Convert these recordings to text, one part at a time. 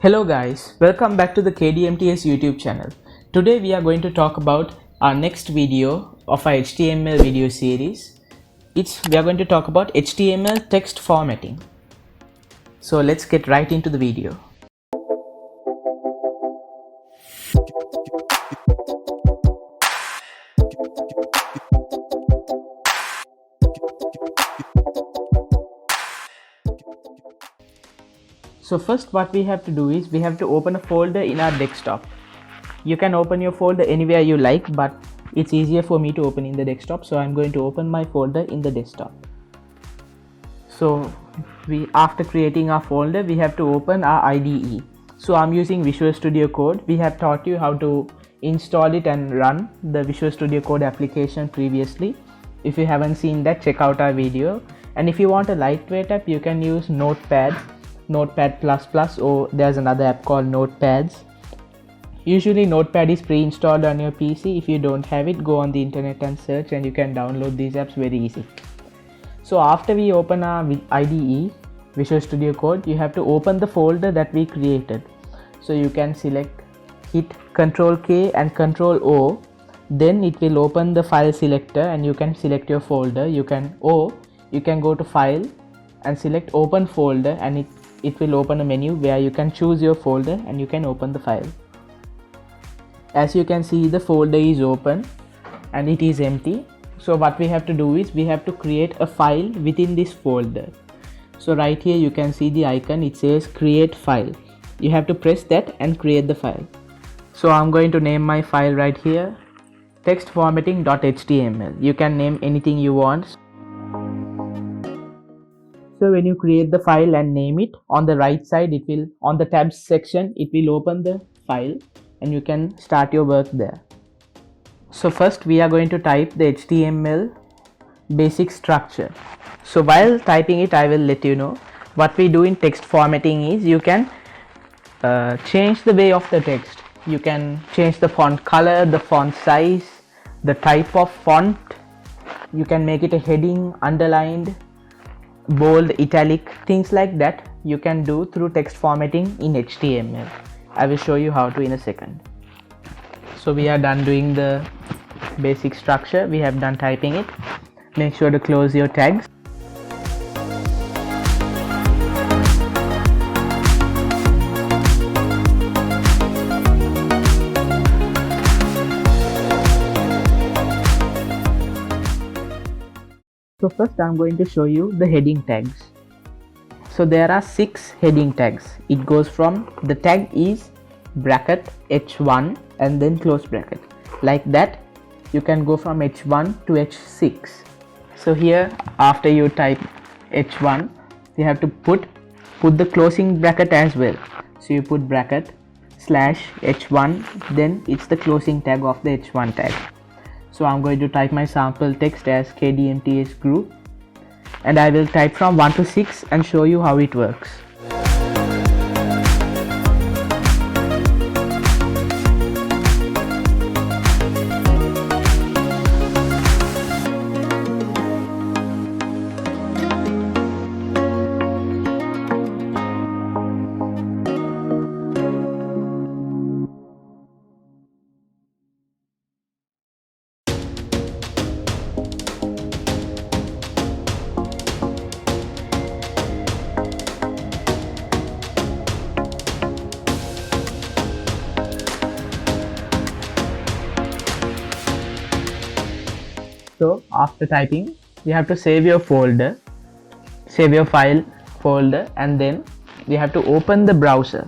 Hello guys, welcome back to the KDMTS YouTube channel. Today we are going to talk about our next video of our HTML video series. We are going to talk about HTML text formatting. So let's get right into the video. So first what we have to do is we have to open a folder in our desktop. You can open your folder anywhere you like, but it's easier for me to open in the desktop, so I'm going to open my folder in the desktop. So after creating our folder, we have to open our IDE. So I'm using Visual Studio Code. We have taught you how to install it and run the Visual Studio Code application previously. If you haven't seen that, check out our video. And if you want a lightweight app, you can use Notepad++, or there's another app called Notepads. Usually Notepad is pre-installed on your PC. If you don't have it, go on the internet and search and you can download these apps very easy. So after we open our IDE, Visual Studio Code, you have to open the folder that we created. So you can hit Ctrl+K and Ctrl+O, then it will open the file selector and you can select your folder. You can go to File and select Open Folder, and it will open a menu where you can choose your folder and you can open the file. As you can see, the folder is open and it is empty. So what we have to do is we have to create a file within this folder. So right here you can see the icon, it says create file. You have to press that and create the file. So I'm going to name my file right here textformatting.html. You can name anything you want. So when you create the file and name it, on the right side on the tabs section, it will open the file and you can start your work there. So first we are going to type the HTML basic structure. So while typing it, I will let you know what we do in text formatting is you can change the way of the text. You can change the font color, the font size, the type of font. You can make it a heading, underlined, bold, italic, things like that you can do through text formatting in HTML. I will show you how to in a second. So we are done doing the basic structure. We have done typing it. Make sure to close your tags. So first I'm going to show you the heading tags. So there are 6 heading tags. It goes from, the tag is bracket h1 and then close bracket. Like that you can go from h1 to h6. So here after you type h1, you have to put the closing bracket as well. So you put bracket /h1, then it's the closing tag of the h1 tag. So I'm going to type my sample text as KDMTS group, and I will type from 1 to 6 and show you how it works. So after typing, you have to save your file folder, and then we have to open the browser,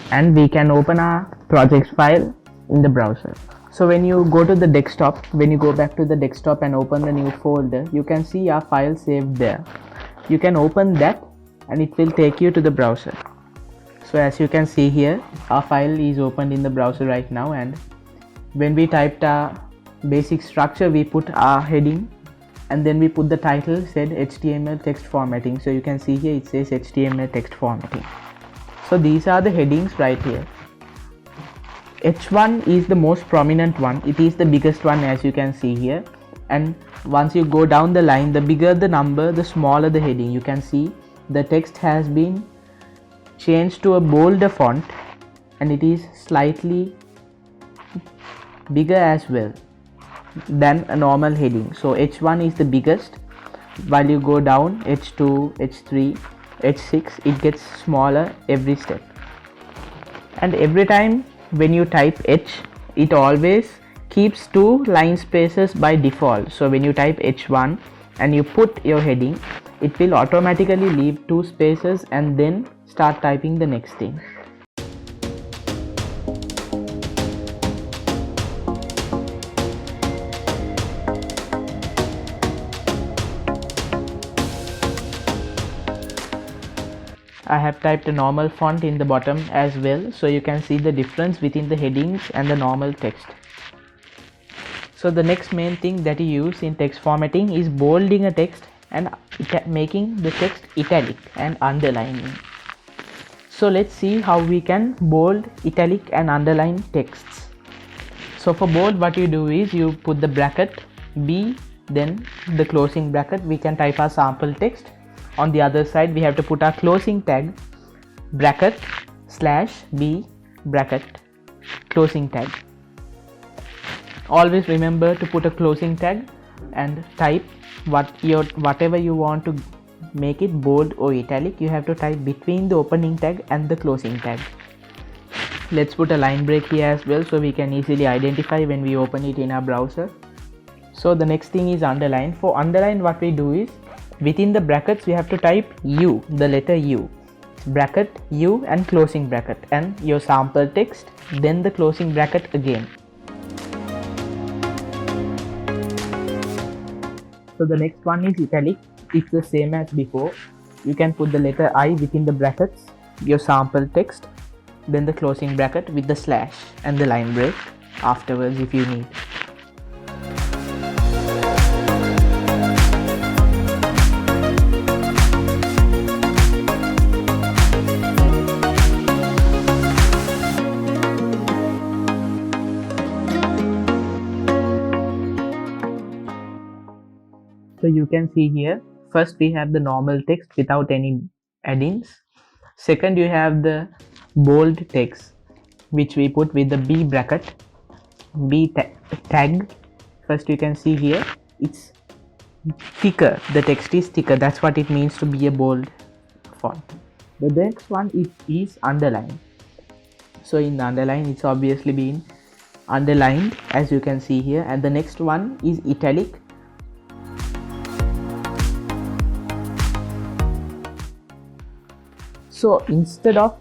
and we can open our project file in the browser. So when you go to the desktop, when you go back to the desktop and open the new folder, you can see our file saved there. You can open that and it will take you to the browser. So as you can see here, our file is opened in the browser right now, and when we typed our basic structure, we put our heading and then we put the title, said HTML text formatting. So you can see here it says HTML text formatting. So these are the headings right here. H1 is the most prominent one. It is the biggest one, as you can see here, and once you go down the line, the bigger the number, the smaller the heading. You can see the text has been change to a bolder font, and it is slightly bigger as well than a normal heading. So H1 is the biggest, while you go down H2, H3, H6, it gets smaller every step. And every time when you type H, it always keeps 2 line spaces by default. So when you type H1 and you put your heading, it will automatically leave 2 spaces and then start typing the next thing. I have typed a normal font in the bottom as well, so you can see the difference between the headings and the normal text. So the next main thing that you use in text formatting is bolding a text and making the text italic and underlining. So let's see how we can bold, italic and underline texts. So for bold, what you do is you put the bracket B, then the closing bracket. We can type our sample text. On the other side, we have to put our closing tag, bracket /B, bracket closing tag. Always remember to put a closing tag and type whatever you want to make it bold or italic. You have to type between the opening tag and the closing tag. Let's put a line break here as well, so we can easily identify when we open it in our browser. So the next thing is underline. For underline, what we do is within the brackets we have to type U, the letter U, bracket U and closing bracket, and your sample text, then the closing bracket again. So the next one is italic. It's the same as before. You can put the letter I within the brackets, your sample text, then the closing bracket with the slash and the line break afterwards if you need. So you can see here, first we have the normal text without any add-ins. Second, you have the bold text, which we put with the B bracket, B tag. First you can see here, it's thicker, the text is thicker. That's what it means to be a bold font. The next one is underline. So in the underline, it's obviously been underlined as you can see here. And the next one is italic. So instead of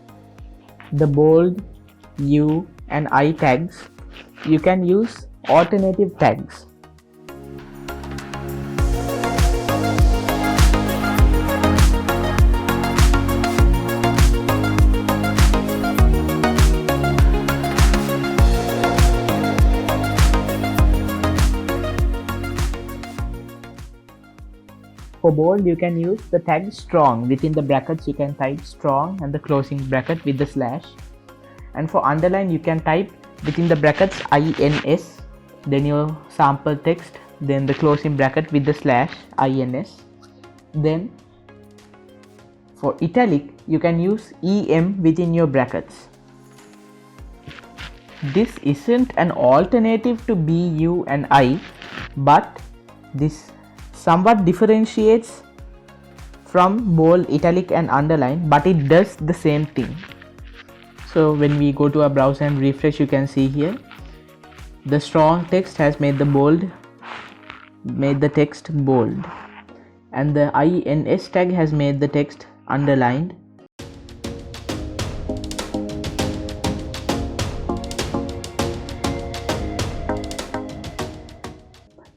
the bold, U and I tags, you can use alternative tags. For bold, you can use the tag strong. Within the brackets, you can type strong and the closing bracket with the slash. And for underline, you can type within the brackets INS, then your sample text, then the closing bracket with the slash INS. Then for italic, you can use EM within your brackets. This isn't an alternative to B, U and I, but this somewhat differentiates from bold, italic and underline, but it does the same thing. So when we go to our browser and refresh, you can see here the strong text has made the text bold, and the INS tag has made the text underlined.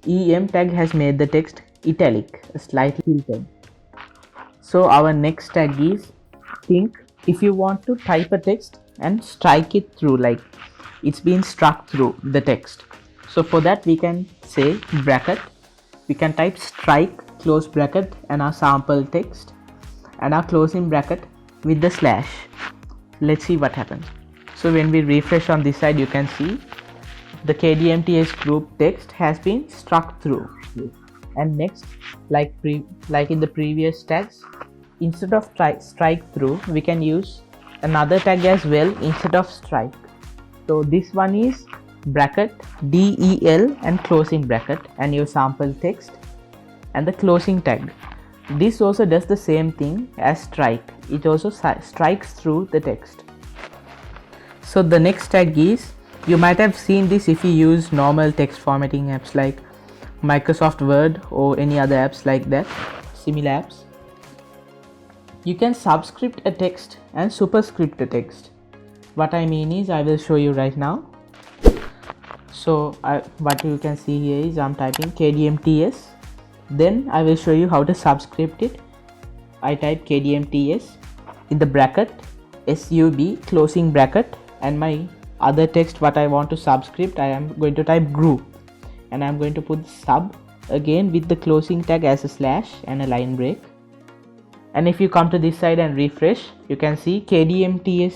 EM tag has made the text italic, slightly tilted. So our next tag is think. If you want to type a text and strike it through, like it's been struck through the text, so for that we can say bracket, we can type strike, close bracket and our sample text and our closing bracket with the slash. Let's see what happens. So when we refresh on this side, you can see the KDMTS group text has been struck through. And next, like in the previous tags, instead of strike through, we can use another tag as well instead of strike. So this one is bracket, del and closing bracket and your sample text and the closing tag. This also does the same thing as strike. It also strikes through the text. So the next tag is, you might have seen this if you use normal text formatting apps like Microsoft Word or any other apps like that, similar apps. You can subscript a text and superscript a text. What I mean is, I will show you right now. So what you can see here is I'm typing 𝕂𝕄𝕋𝕊𝔾𝕣𝕠𝕦𝕡. Then I will show you how to subscript it. I type 𝕂𝕄𝕃𝑠 in the bracket, sub closing bracket, and my other text what I want to subscript, I am going to type group, and I am going to put sub again with the closing tag as a slash and a line break. And if you come to this side and refresh, you can see 𝕂𝕄𝕃𝑠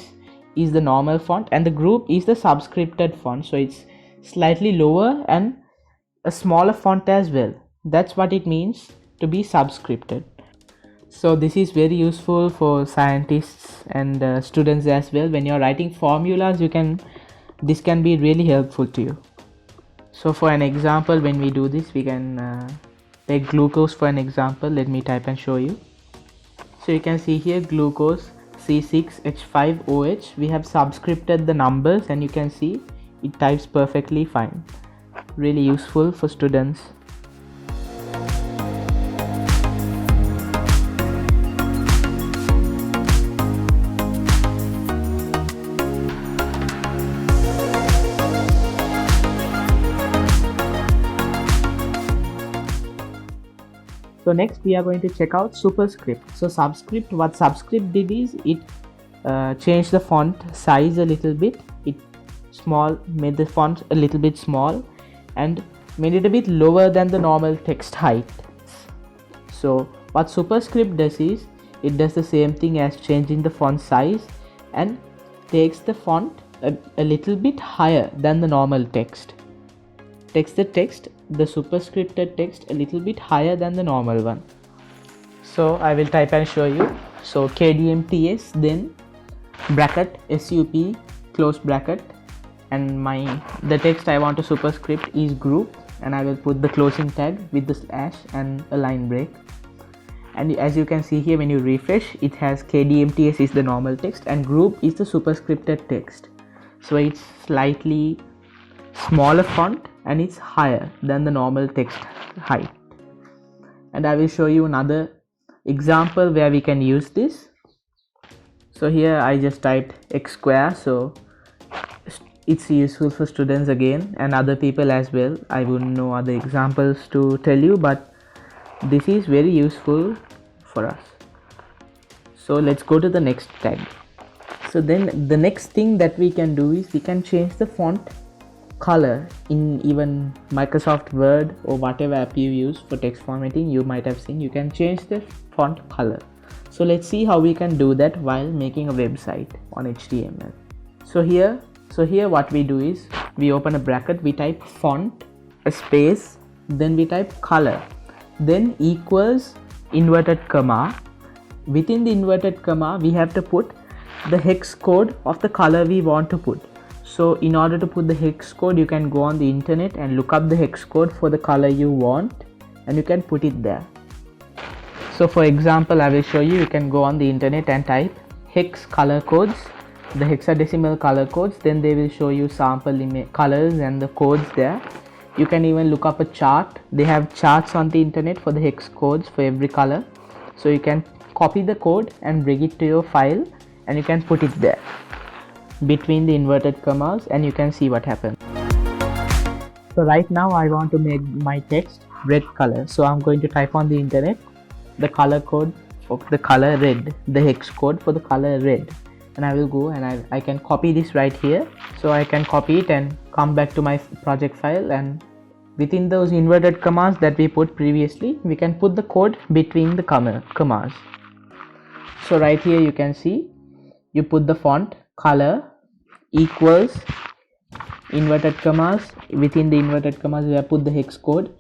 is the normal font and the group is the subscripted font, so it's slightly lower and a smaller font as well. That's what it means to be subscripted. So this is very useful for scientists and students as well. When you're writing formulas, this can be really helpful to you. So for an example, when we do this, we can take glucose for an example. Let me type and show you. So you can see here glucose C6H5OH. We have subscripted the numbers and you can see it types perfectly fine. Really useful for students. So next we are going to check out superscript. So what subscript did is it changed the font size a little bit. It made the font a little bit small and made it a bit lower than the normal text height. So what superscript does is it does the same thing as changing the font size and takes the font a little bit higher than the normal text. Takes the superscripted text a little bit higher than the normal one. So I will type and show you. So 𝕂𝕄𝕃𝑠, then bracket sup close bracket, and the text I want to superscript is group, and I will put the closing tag with the slash and a line break. And as you can see here, when you refresh, it has 𝕂𝕄𝕃𝑠 is the normal text and group is the superscripted text. So it's slightly smaller font and it's higher than the normal text height. And I will show you another example where we can use this. So here I just typed x square, so it's useful for students again and other people as well. I wouldn't know other examples to tell you, but this is very useful for us. So let's go to the next tag. So then the next thing that we can do is we can change the font color in even Microsoft Word or whatever app you use for text formatting. You might have seen you can change the font color. So let's see how we can do that while making a website on HTML. So here what we do is we open a bracket, we type font, a space, then we type color, then equals inverted comma. Within the inverted comma we have to put the hex code of the color we want to put. So in order to put the hex code, you can go on the internet and look up the hex code for the color you want and you can put it there. So for example, I will show you. You can go on the internet and type hex color codes, the hexadecimal color codes, then they will show you sample colors and the codes there. You can even look up a chart. They have charts on the internet for the hex codes for every color. So you can copy the code and bring it to your file and you can put it there between the inverted commas and you can see what happens. So right now I want to make my text red color. So I'm going to type on the internet the color code of the color red, the hex code for the color red, and I will go and I can copy this right here. So I can copy it and come back to my project file, and within those inverted commas that we put previously, we can put the code between the commas. So right here you can see you put the font color equals inverted commas. Within the inverted commas you have put the hex code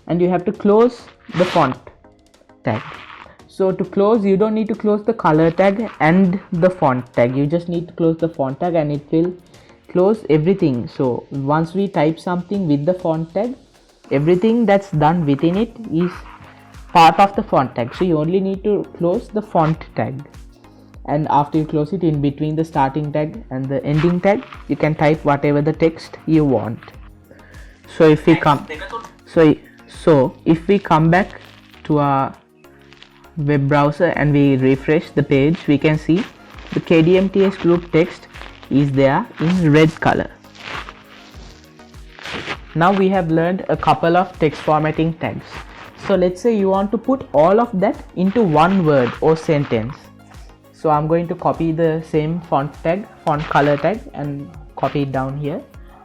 and you have to close the font tag. So to close, you don't need to close the color tag and the font tag. You just need to close the font tag and it will close everything. So once we type something with the font tag, everything that's done within it is part of the font tag. So you only need to close the font tag, and after you close it, in between the starting tag and the ending tag, you can type whatever the text you want. So if we come back to our web browser and we refresh the page, we can see the 𝕂𝕄𝕋 group text is there in red color. Now we have learned a couple of text formatting tags. So let's say you want to put all of that into one word or sentence. So I'm going to copy the same font color tag, and copy it down here,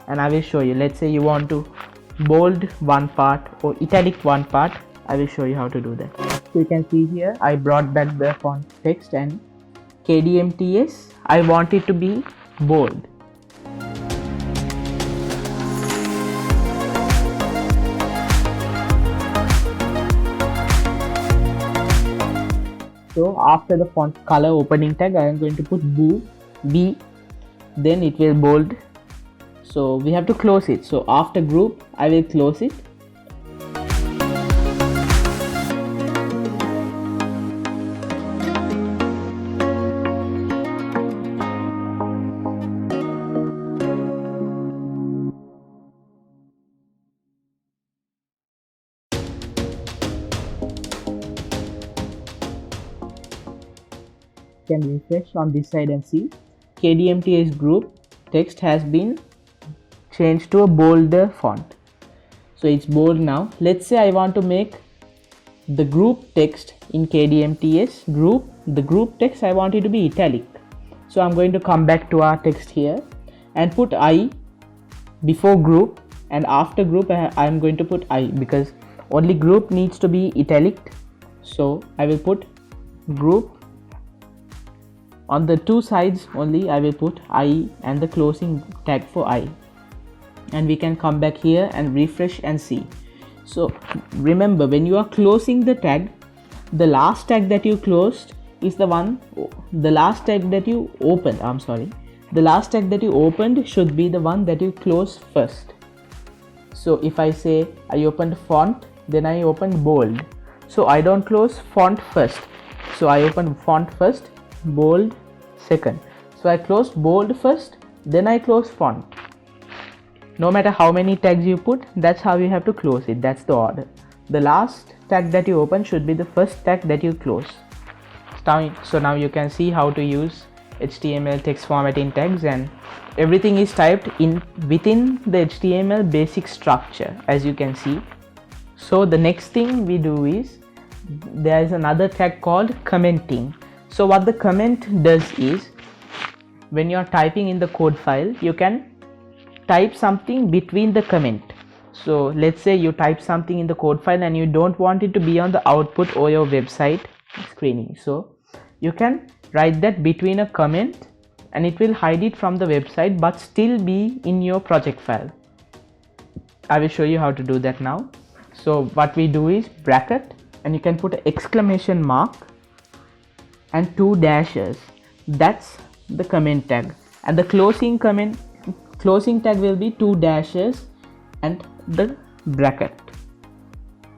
and I will show you. Let's say you want to bold one part or italic one part. I will show you how to do that. So you can see here I brought back the font text, and 𝕂𝕄𝕋 I want it to be bold. So after the font color opening tag, I am going to put B, then it will bold. So we have to close it. So after group, I will close it. Can refresh on this side and see 𝕂𝕄𝕋 group text has been changed to a bolder font. So it's bold now. Let's say I want to make the group text in 𝕂𝕄𝕋 group, the group text I want it to be italic. So I'm going to come back to our text here and put I before group, and after group I'm going to put I, because only group needs to be italic. So I will put group. On the two sides only I will put I and the closing tag for I, and we can come back here and refresh and see. So remember, when you are closing the tag, the last tag that you closed is the last tag that you opened. The last tag that you opened should be the one that you close first. So if I say I opened font, then I opened bold. So I don't close font first. So I open font first, bold second. So I close bold first, then I close font. No matter how many tags you put, that's how you have to close it. That's the order. The last tag that you open should be the first tag that you close. So now you can see how to use HTML text formatting tags, and everything is typed in within the HTML basic structure, as you can see. So the next thing we do is, there is another tag called commenting. So what the comment does is, when you are typing in the code file, you can type something between the comment. So let's say you type something in the code file and you don't want it to be on the output or your website screening. So you can write that between a comment, and it will hide it from the website but still be in your project file. I will show you how to do that now. So what we do is bracket, and you can put an exclamation mark and 2 dashes. That's the comment tag, and the closing tag will be 2 dashes and the bracket.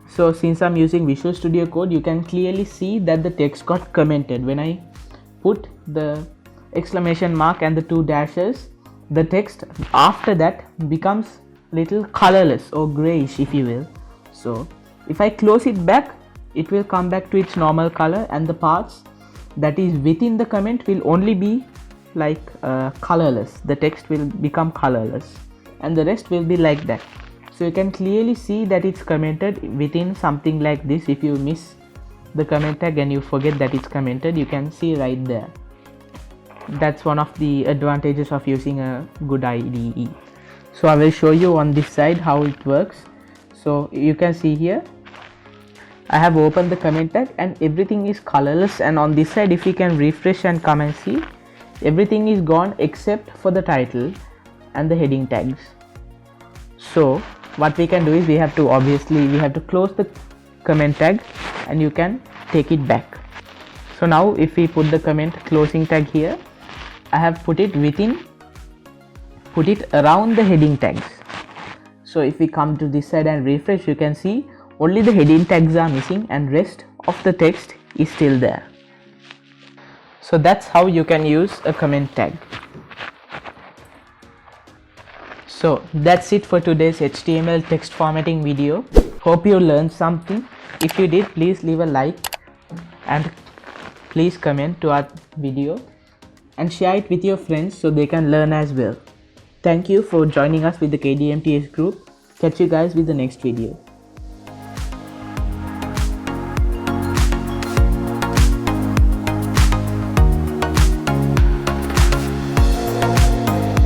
So since I'm using Visual Studio Code, you can clearly see that the text got commented. When I put the exclamation mark and the 2 dashes, the text after that becomes little colorless or grayish, if you will. So if I close it back, it will come back to its normal color, and the parts that is within the comment will only be like colorless. The text will become colorless, and the rest will be like that. So you can clearly see that it's commented within something like this. If you miss the comment tag and you forget that it's commented, you can see right there. That's one of the advantages of using a good IDE. So I will show you on this side how it works. So you can see here I have opened the comment tag and everything is colorless, and on this side, if you can refresh and come and see, everything is gone except for the title and the heading tags. So what we can do is, we have to close the comment tag and you can take it back. So now if we put the comment closing tag here, I have put it around the heading tags. So if we come to this side and refresh, you can see only the heading tags are missing and rest of the text is still there. So that's how you can use a comment tag. So that's it for today's HTML text formatting video. Hope you learned something. If you did, please leave a like and please comment to our video and share it with your friends so they can learn as well. Thank you for joining us with the KDMTS group. Catch you guys with the next video.